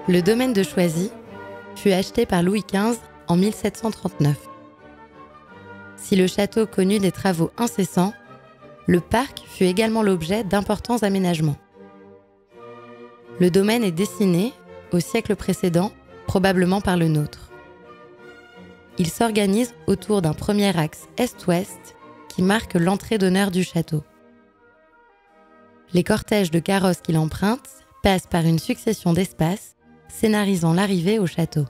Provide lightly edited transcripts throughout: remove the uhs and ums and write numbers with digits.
Le domaine de Choisy fut acheté par Louis XV en 1739. Si le château connut des travaux incessants, le parc fut également l'objet d'importants aménagements. Le domaine est dessiné, au siècle précédent, probablement par le nôtre. Il s'organise autour d'un premier axe est-ouest qui marque l'entrée d'honneur du château. Les cortèges de carrosses qui l'empruntent passent par une succession d'espaces scénarisant l'arrivée au château.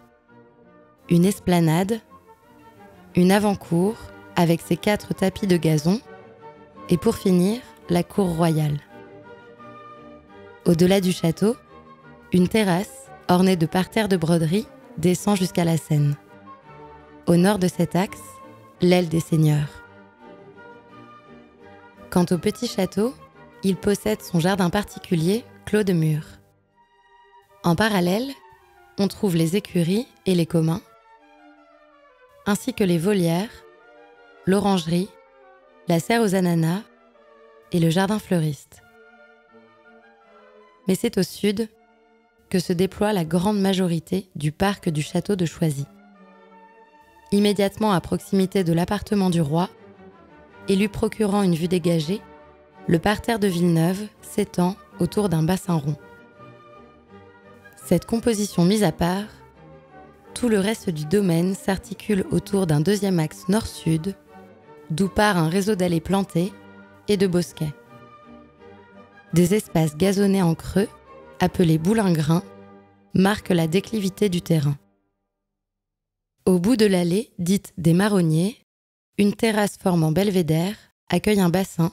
Une esplanade, une avant-cour avec ses 4 tapis de gazon et pour finir, la cour royale. Au-delà du château, une terrasse ornée de parterres de broderie descend jusqu'à la Seine. Au nord de cet axe, l'aile des seigneurs. Quant au petit château, il possède son jardin particulier, clos de murs. En parallèle, on trouve les écuries et les communs, ainsi que les volières, l'orangerie, la serre aux ananas et le jardin fleuriste. Mais c'est au sud que se déploie la grande majorité du parc du château de Choisy. Immédiatement à proximité de l'appartement du roi, et lui procurant une vue dégagée, le parterre de Villeneuve s'étend autour d'un bassin rond. Cette composition mise à part, tout le reste du domaine s'articule autour d'un deuxième axe nord-sud, d'où part un réseau d'allées plantées et de bosquets. Des espaces gazonnés en creux, appelés boulingrins, marquent la déclivité du terrain. Au bout de l'allée, dite des Marronniers, une terrasse formant belvédère accueille un bassin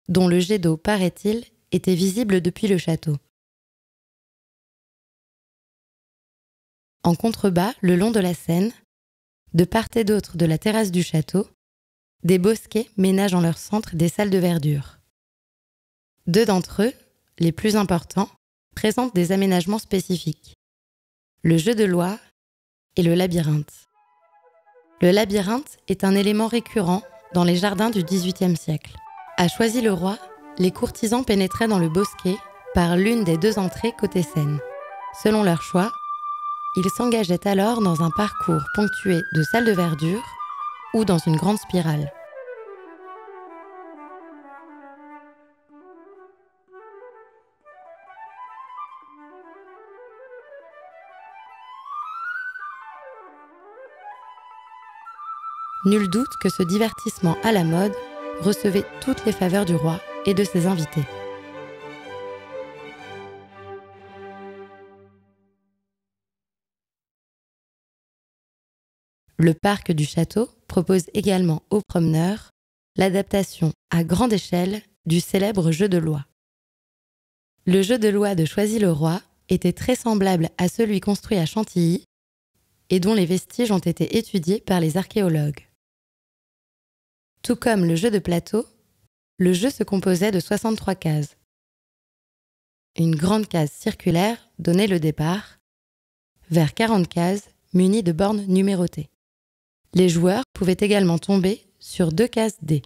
dont le jet d'eau, paraît-il, était visible depuis le château. En contrebas, le long de la Seine, de part et d'autre de la terrasse du château, des bosquets ménagent en leur centre des salles de verdure. 2 d'entre eux, les plus importants, présentent des aménagements spécifiques. Le jeu de loi et le labyrinthe. Le labyrinthe est un élément récurrent dans les jardins du XVIIIe siècle. À Choisy-le-Roi, les courtisans pénétraient dans le bosquet par l'une des 2 entrées côté Seine. Selon leur choix, ils s'engageaient alors dans un parcours ponctué de salles de verdure ou dans une grande spirale. Nul doute que ce divertissement à la mode recevait toutes les faveurs du roi et de ses invités. Le parc du château propose également aux promeneurs l'adaptation à grande échelle du célèbre jeu de loi. Le jeu de loi de Choisy-le-Roi était très semblable à celui construit à Chantilly et dont les vestiges ont été étudiés par les archéologues. Tout comme le jeu de plateau, le jeu se composait de 63 cases. Une grande case circulaire donnait le départ, vers 40 cases munies de bornes numérotées. Les joueurs pouvaient également tomber sur 2 cases dés.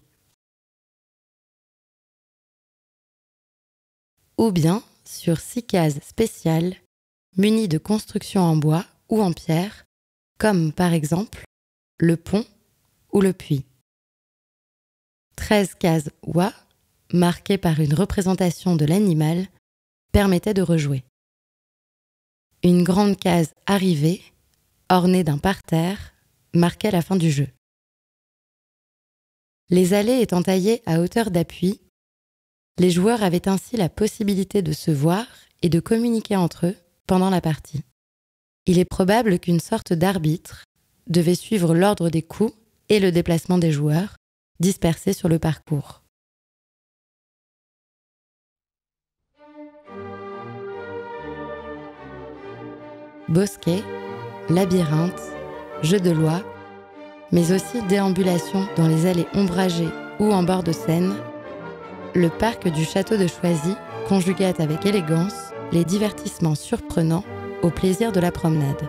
Ou bien sur 6 cases spéciales munies de constructions en bois ou en pierre, comme par exemple le pont ou le puits. 13 cases oie, marquées par une représentation de l'animal, permettaient de rejouer. Une grande case arrivée, ornée d'un parterre, marquait la fin du jeu. Les allées étant taillées à hauteur d'appui, les joueurs avaient ainsi la possibilité de se voir et de communiquer entre eux pendant la partie. Il est probable qu'une sorte d'arbitre devait suivre l'ordre des coups et le déplacement des joueurs, dispersés sur le parcours. Bosquet, labyrinthe, jeu de loi, mais aussi déambulation dans les allées ombragées ou en bord de Seine, le parc du château de Choisy conjuguait avec élégance les divertissements surprenants au plaisir de la promenade.